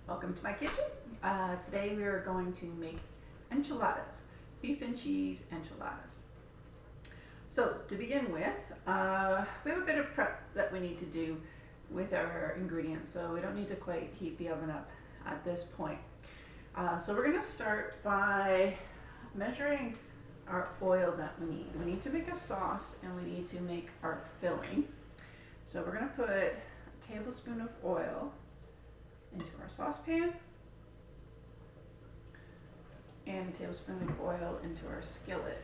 Welcome to my kitchen. Today we are going to make enchiladas, beef and cheese enchiladas. So to begin with, we have a bit of prep that we need to do with our ingredients, so we don't need to quite heat the oven up at this point. So we're going to start by measuring our oil that we need. We need to make a sauce and we need to make our filling. So we're going to put a tablespoon of oil into our saucepan and a tablespoon of oil into our skillet.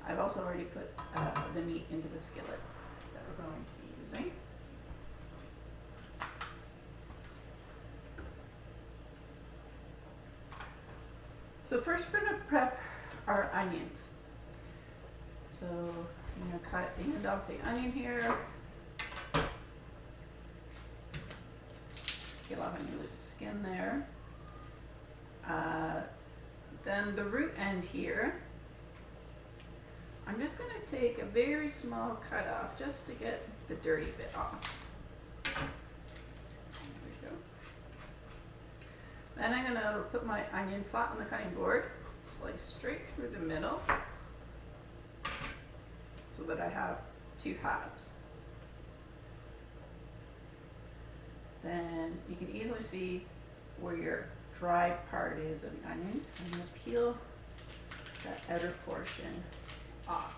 I've also already put the meat into the skillet that we're going to be using. So first we're going to prep our onions. So I'm going to cut the end off the onion here. Peel off any loose skin there. Then the root end here, I'm just going to take a very small cut off just to get the dirty bit off. There we go. Then I'm going to put my onion flat on the cutting board, slice straight through the middle so that I have two halves. Then you can easily see where your dry part is of the onion. I'm going to peel that outer portion off.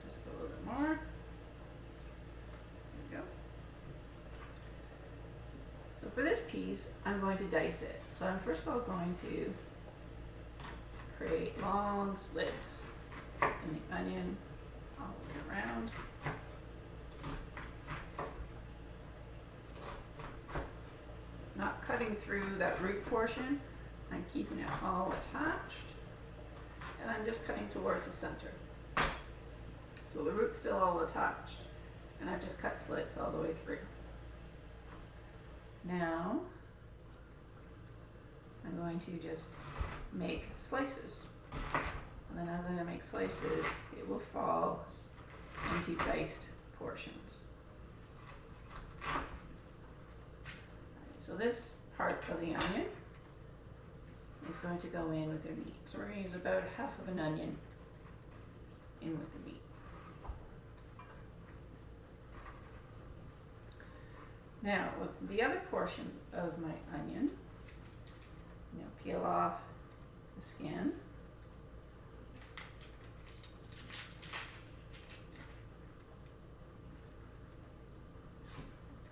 Just go a little bit more. There we go. So for this piece, I'm going to dice it. So I'm first of all going to create long slits in the onion all the way around. Not cutting through that root portion, I'm keeping it all attached, and I'm just cutting towards the center. So the root's still all attached, and I've just cut slits all the way through. Now, I'm going to just make slices. And then as I make slices, it will fall into diced portions. So this part of the onion is going to go in with the meat. So we're going to use about half of an onion in with the meat. Now, with the other portion of my onion, peel off the skin.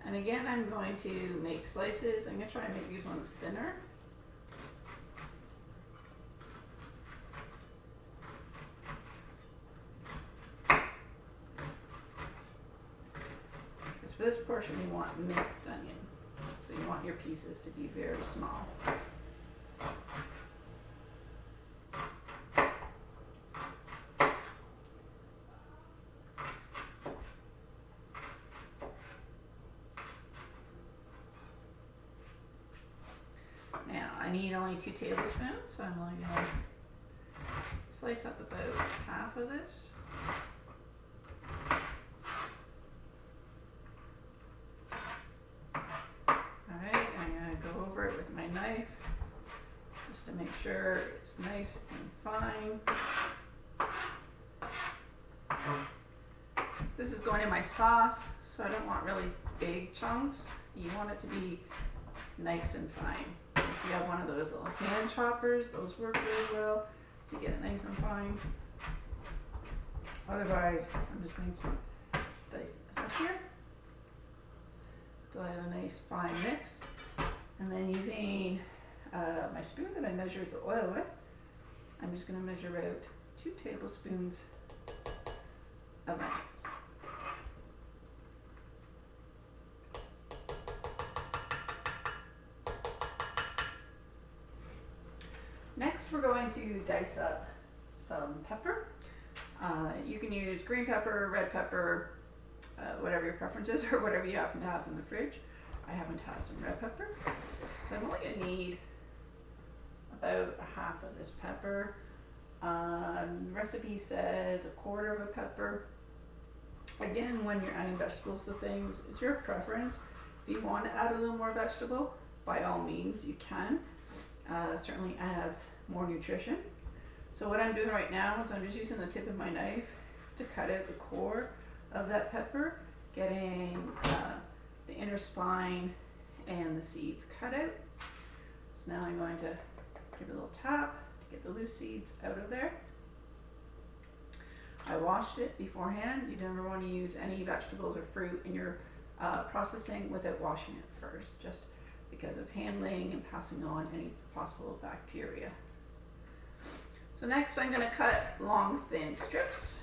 And again, I'm going to make slices. I'm going to try and make these ones thinner. Because for this portion, you want mixed onion. So you want your pieces to be very small. Now, I need only 2 tablespoons, so I'm only going to slice up about half of this. Alright, I'm going to go over it with my knife just to make sure it's nice and fine. This is going in my sauce, so I don't want really big chunks. You want it to be nice and fine. If you have one of those little hand choppers, those work really well to get it nice and fine. Otherwise, I'm just going to dice this up here until I have a nice fine mix. And then using my spoon that I measured the oil with, I'm just going to measure out 2 tablespoons of onions. Next, we're going to dice up some pepper. You can use green pepper, red pepper, whatever your preference is, or whatever you happen to have in the fridge. I happen to have some red pepper. So I'm only going to need about a half of this pepper. Recipe says a quarter of a pepper. Again, when you're adding vegetables to things, it's your preference. If you want to add a little more vegetable, by all means you can. Certainly adds more nutrition. So what I'm doing right now is I'm just using the tip of my knife to cut out the core of that pepper, getting the inner spine and the seeds cut out. So now I'm going to give it a little tap to get the loose seeds out of there. I washed it beforehand. You never want to use any vegetables or fruit in your processing without washing it first, just because of handling and passing on any possible bacteria. So next I'm going to cut long thin strips.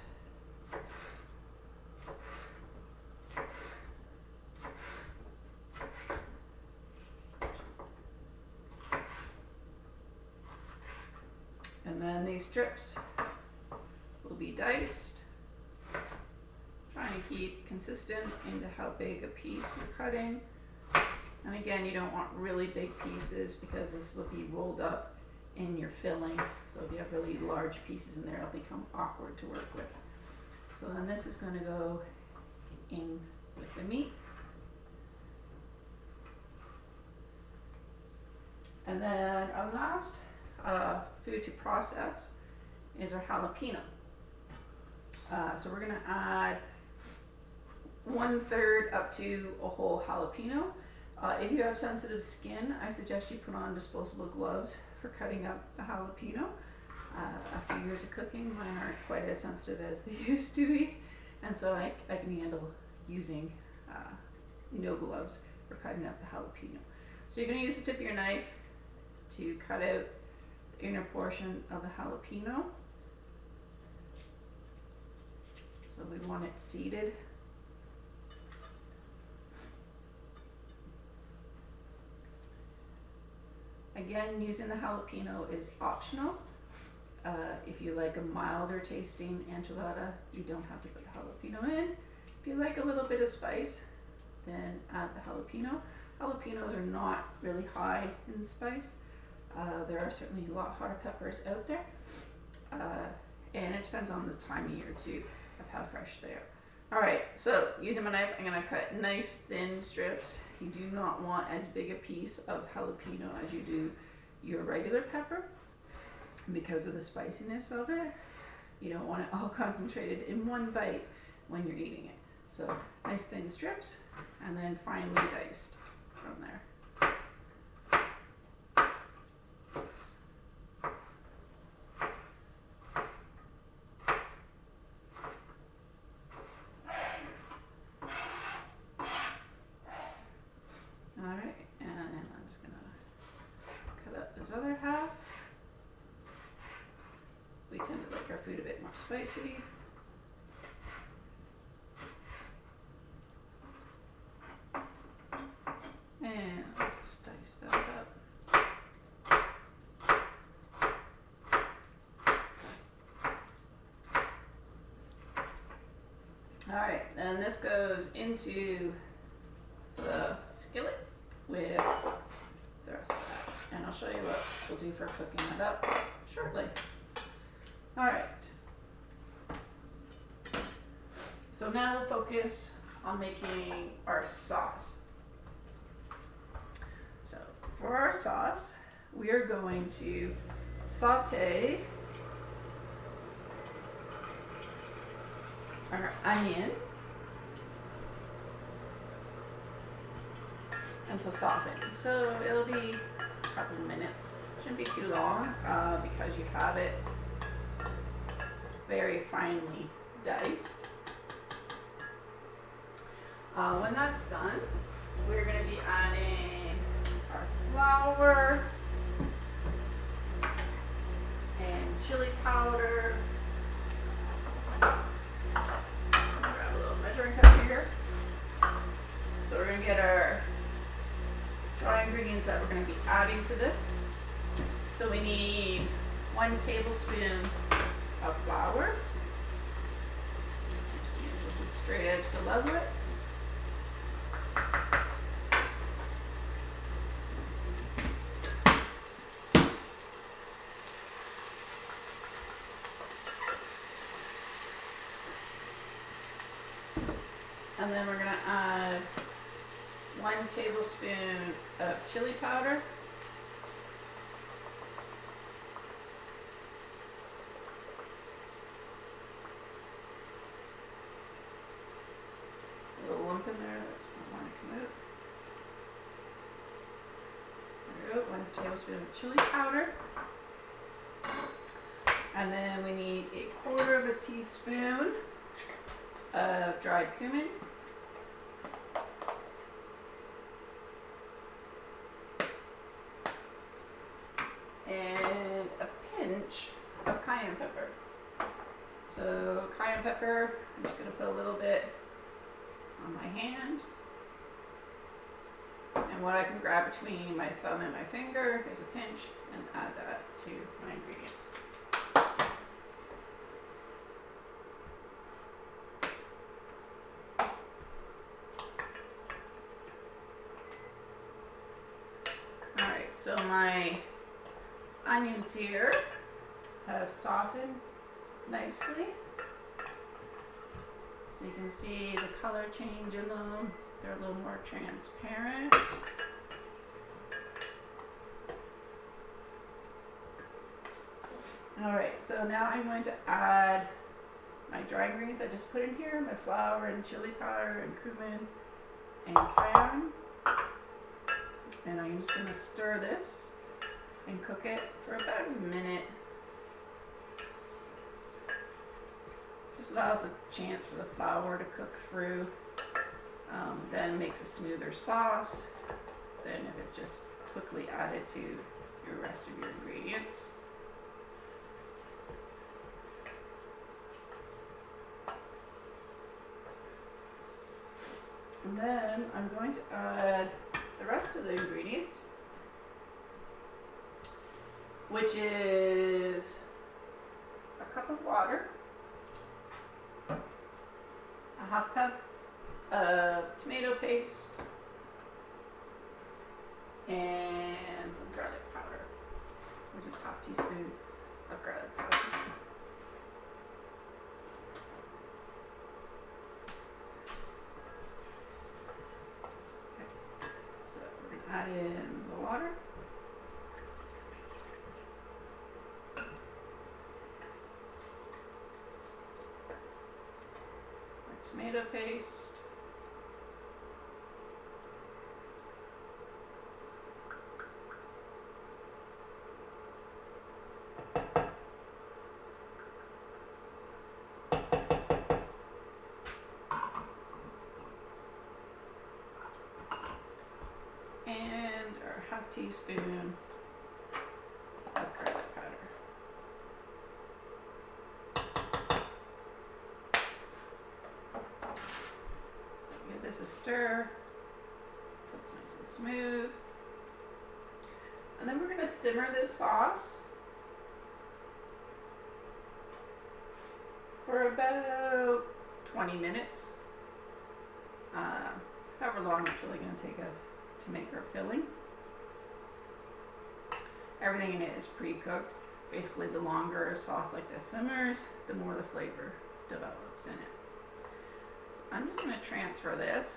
And then these strips will be diced. Trying to keep consistent into how big a piece you're cutting. And again, you don't want really big pieces because this will be rolled up in your filling. So if you have really large pieces in there, it'll become awkward to work with. So then this is going to go in with the meat. And then our last food to process is our jalapeno. So we're going to add 1/3 up to a whole jalapeno. If you have sensitive skin, I suggest you put on disposable gloves for cutting up the jalapeno. After years of cooking, mine aren't quite as sensitive as they used to be, and so I can handle using no gloves for cutting up the jalapeno. So you're going to use the tip of your knife to cut out the inner portion of the jalapeno. So we want it seeded. Again, using the jalapeno is optional. If you like a milder tasting enchilada, you don't have to put the jalapeno in. If you like a little bit of spice, then add the jalapeno. Jalapenos are not really high in spice. There are certainly a lot hotter peppers out there. And it depends on the time of year too, of how fresh they are. Alright, so using my knife, I'm going to cut nice thin strips. You do not want as big a piece of jalapeno as you do your regular pepper because of the spiciness of it. You don't want it all concentrated in one bite when you're eating it. So nice thin strips and then finely diced from there. Alright, and I'm just going to cut up this other half. We tend to like our food a bit more spicy. And just dice that up. Alright, and this goes into the skillet with the rest of that. And I'll show you what we'll do for cooking it up shortly. Alright. So now we'll focus on making our sauce. So for our sauce, we are going to saute our onion until softened. So it'll be a couple of minutes. Shouldn't be too long because you have it very finely diced. When that's done, we're going to be adding our flour and chili powder. Grab a little measuring cup here. So we're going to get our dry ingredients that we're going to be adding to this. So we need 1 tablespoon of flour. Just use with a straight edge to level it. And then we're gonna add 1 tablespoon of chili powder. A little lump in there, that's not want to come out. There we go, 1 tablespoon of chili powder. And then we need 1/4 teaspoon of dried cumin. And a pinch of cayenne pepper. So cayenne pepper, I'm just going to put a little bit on my hand. And what I can grab between my thumb and my finger is a pinch and add that to my ingredients. Alright, so my onions here have softened nicely. So you can see the color change in them. They're a little more transparent. Alright, so now I'm going to add my dry ingredients I just put in here, my flour and chili powder and cumin and cayenne. And I'm just going to stir this and cook it for about a minute. Just allows the chance for the flour to cook through. Then makes a smoother sauce than if it's just quickly added to your rest of your ingredients. And then I'm going to add the rest of the ingredients, which is a cup of water, a 1/2 cup of tomato paste, and some garlic powder, which is 1/2 teaspoon of garlic powder. Add in the water. Our tomato paste. And our 1/2 teaspoon of garlic powder. So give this a stir until it's nice and smooth. And then we're going to simmer this sauce for about 20 minutes. However long it's really going to take us to make our filling. Everything in it is pre-cooked. Basically, the longer a sauce like this simmers, the more the flavor develops in it. So I'm just going to transfer this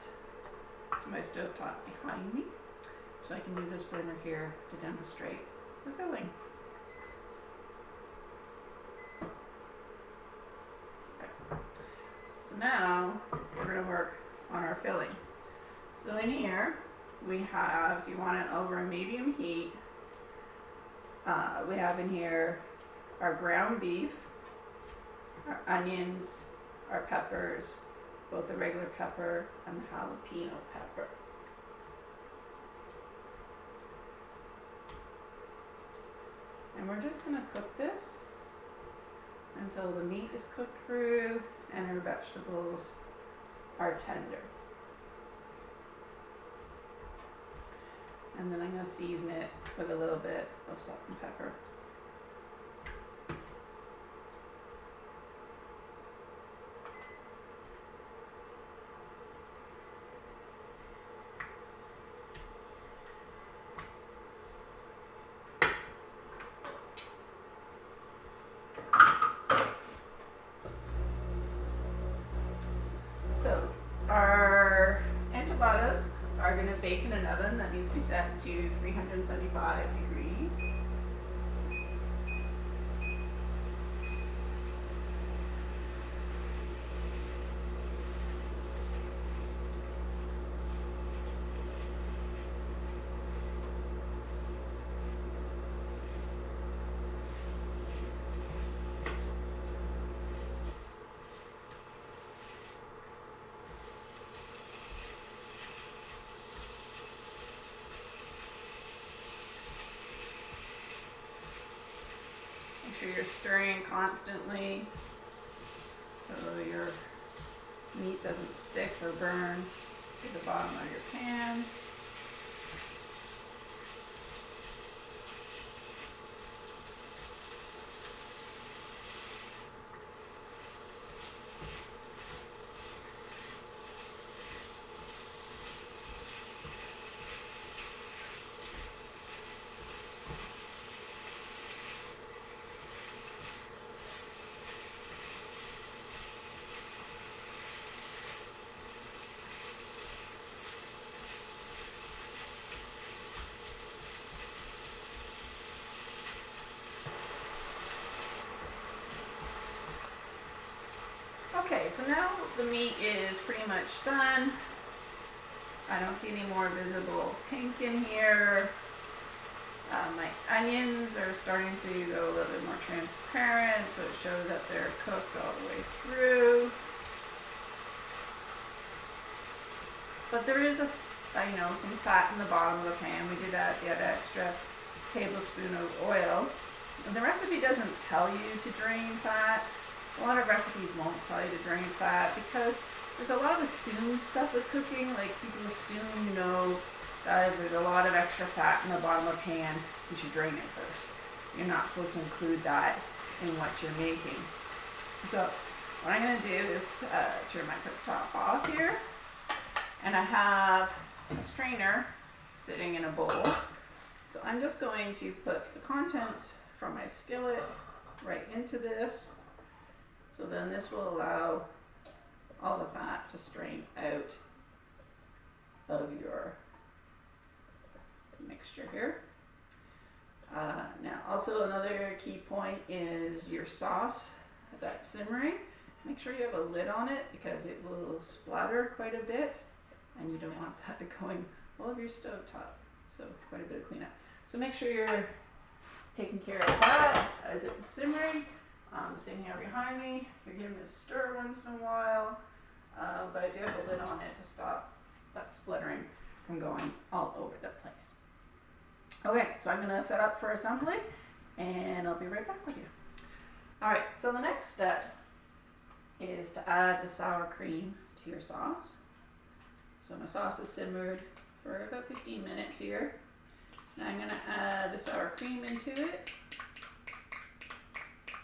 to my stovetop behind me so I can use this burner here to demonstrate the filling. Okay. So now we're going to work on our filling. So in here, we have, so you want it over a medium heat. We have in here our ground beef, our onions, our peppers, both the regular pepper and the jalapeno pepper. And we're just going to cook this until the meat is cooked through and our vegetables are tender. And then I'm going to season it with a little bit of salt and pepper. So our are going to bake in an oven that needs to be set to 375 degrees. Make sure you're stirring constantly so your meat doesn't stick or burn to the bottom of your pan. Okay, so now the meat is pretty much done. I don't see any more visible pink in here. My onions are starting to go a little bit more transparent, so it shows that they're cooked all the way through. But there is some fat in the bottom of the pan. We did add the extra tablespoon of oil. And the recipe doesn't tell you to drain fat. A lot of recipes won't tell you to drain fat because there's a lot of assumed stuff with cooking. Like people assume that if there's a lot of extra fat in the bottom of a pan, you should drain it first. You're not supposed to include that in what you're making. So what I'm going to do is turn my cooktop off here. And I have a strainer sitting in a bowl. So I'm just going to put the contents from my skillet right into this. So then this will allow all the fat to strain out of your mixture here. Now also another key point is your sauce that's simmering. Make sure you have a lid on it because it will splatter quite a bit and you don't want that going all over your stove top. So quite a bit of cleanup. So make sure you're taking care of that as it's simmering. Sitting here behind me, you're giving it a stir once in a while, but I do have a lid on it to stop that splattering from going all over the place. Okay, so I'm going to set up for assembly and I'll be right back with you. Alright, so the next step is to add the sour cream to your sauce. So my sauce is simmered for about 15 minutes here. Now I'm going to add the sour cream into it.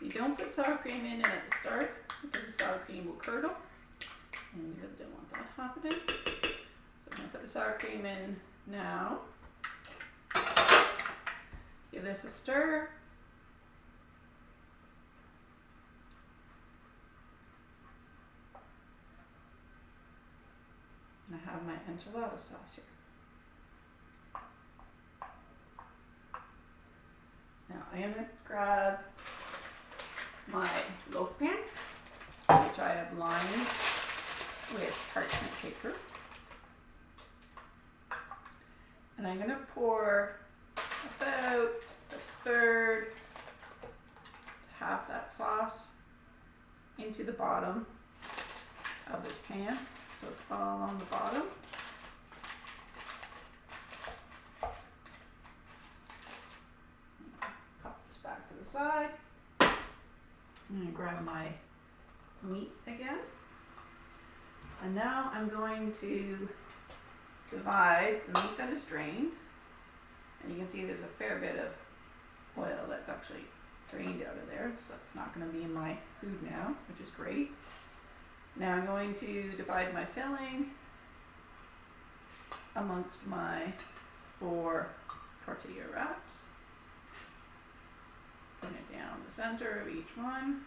You don't put sour cream in at the start because the sour cream will curdle and you really don't want that happening. So I'm going to put the sour cream in now. Give this a stir. And I have my enchilada sauce here. Now I am going to grab my loaf pan, which I have lined with parchment paper. And I'm going to pour about a third to half that sauce into the bottom of this pan. So it's all along the bottom. Pop this back to the side. I'm going to grab my meat again. And now I'm going to divide the meat that is drained. And you can see there's a fair bit of oil that's actually drained out of there. So that's not going to be in my food now, which is great. Now I'm going to divide my filling amongst my 4 tortilla wraps. Put it down the center of each one.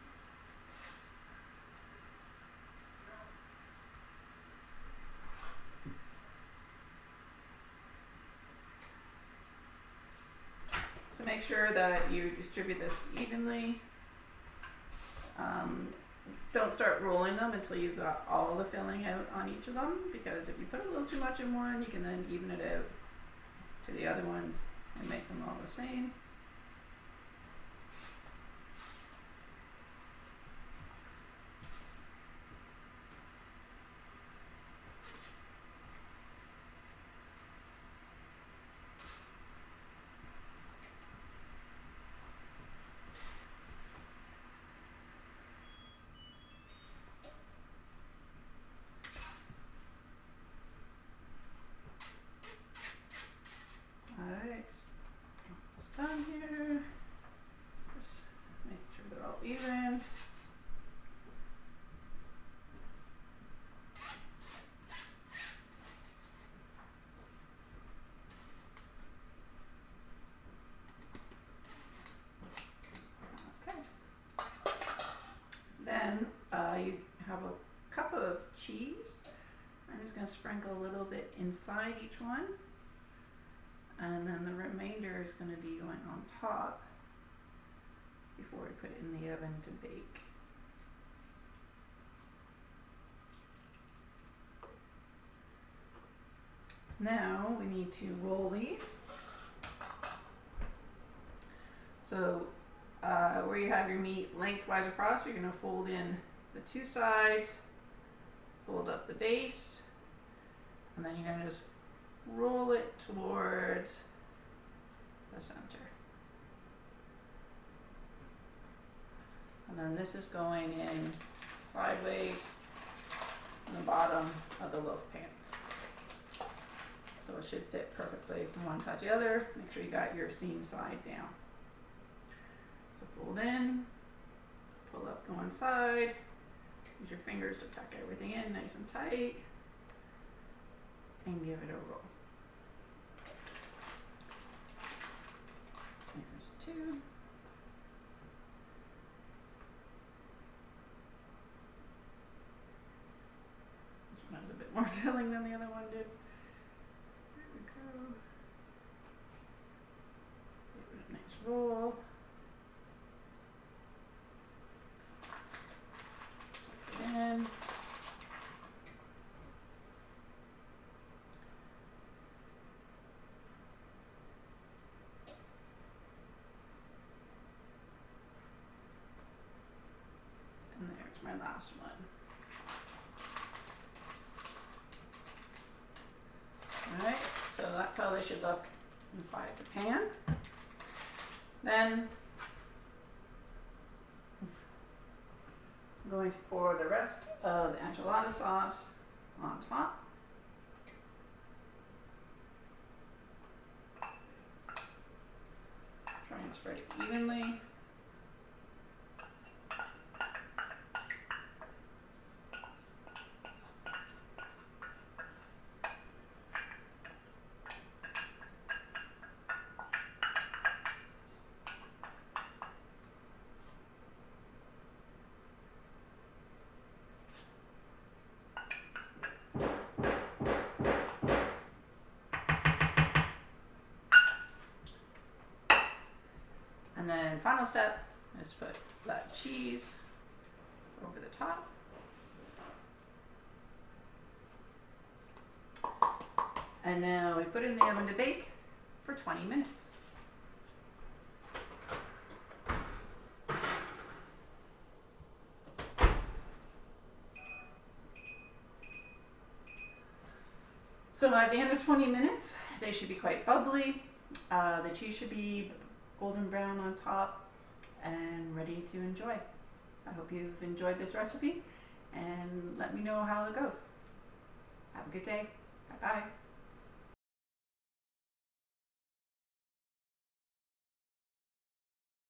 sure that you distribute this evenly. Don't start rolling them until you've got all the filling out on each of them, because if you put a little too much in one, you can then even it out to the other ones and make them all the same. Alright, almost done here. Just make sure they're all even. Okay. Then you have a cup of cheese. I'm just going to sprinkle a little bit inside each one. And then the remainder is going to be going on top before we put it in the oven to bake. Now we need to roll these. So where you have your meat lengthwise across, you're going to fold in the two sides, fold up the base, and then you're going to just roll it towards the center. And then this is going in sideways in the bottom of the loaf pan. So it should fit perfectly from one side to the other. Make sure you got your seam side down. So fold in, pull up to one side, use your fingers to tuck everything in nice and tight, and give it a roll. Here's two. This one has a bit more filling than the other one did. There we go. Give it a nice roll. Put it in. And there's my last one. Alright, so that's how they should look inside the pan. Then I'm going to pour the rest of the enchilada sauce on top. Try and spread it evenly. And then final step is to put that cheese over the top. And now we put it in the oven to bake for 20 minutes. So at the end of 20 minutes, they should be quite bubbly. The cheese should be golden brown on top and ready to enjoy. I hope you've enjoyed this recipe and let me know how it goes. Have a good day. Bye-bye.